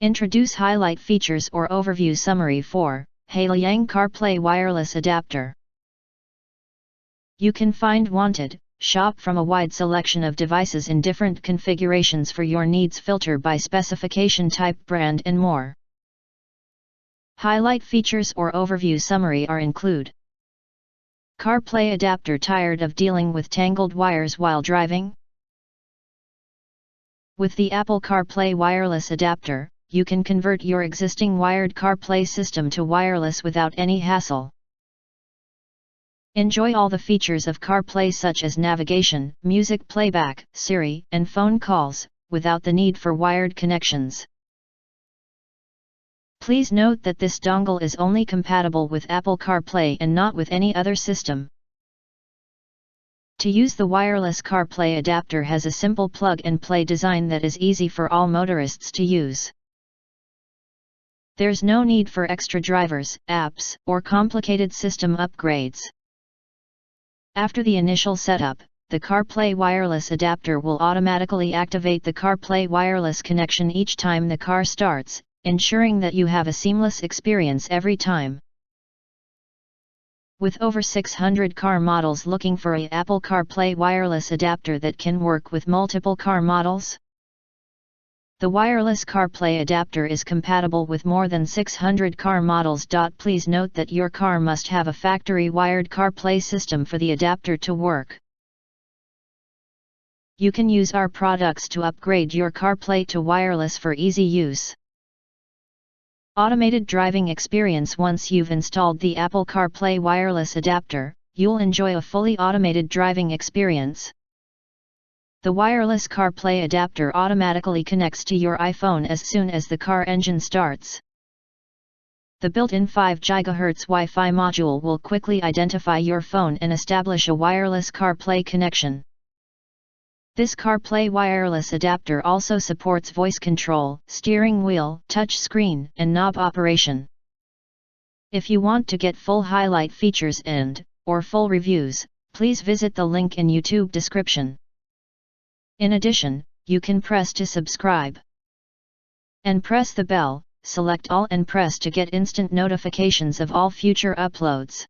Introduce highlight features or overview summary for HEI Liang CarPlay wireless adapter. You can find wanted, shop from a wide selection of devices in different configurations for your needs, filter by specification type, brand and more. Highlight features or overview summary are include: CarPlay adapter, tired of dealing with tangled wires while driving? With the Apple CarPlay wireless adapter, you can convert your existing wired CarPlay system to wireless without any hassle. Enjoy all the features of CarPlay such as navigation, music playback, Siri, and phone calls, without the need for wired connections. Please note that this dongle is only compatible with Apple CarPlay and not with any other system. To use the wireless CarPlay adapter has a simple plug-and-play design that is easy for all motorists to use. There's no need for extra drivers, apps, or complicated system upgrades. After the initial setup, the CarPlay wireless adapter will automatically activate the CarPlay wireless connection each time the car starts, ensuring that you have a seamless experience every time. With over 600 car models looking for an Apple CarPlay wireless adapter that can work with multiple car models? The wireless CarPlay adapter is compatible with more than 600 car models. Please note that your car must have a factory wired CarPlay system for the adapter to work. You can use our products to upgrade your CarPlay to wireless for easy use. Automated driving experience. Once you've installed the Apple CarPlay wireless adapter, you'll enjoy a fully automated driving experience. The wireless CarPlay adapter automatically connects to your iPhone as soon as the car engine starts. The built-in 5 GHz Wi-Fi module will quickly identify your phone and establish a wireless CarPlay connection. This CarPlay wireless adapter also supports voice control, steering wheel, touch screen, and knob operation. If you want to get full highlight features or full reviews, please visit the link in YouTube description. In addition, you can press to subscribe. And press the bell, select all and press to get instant notifications of all future uploads.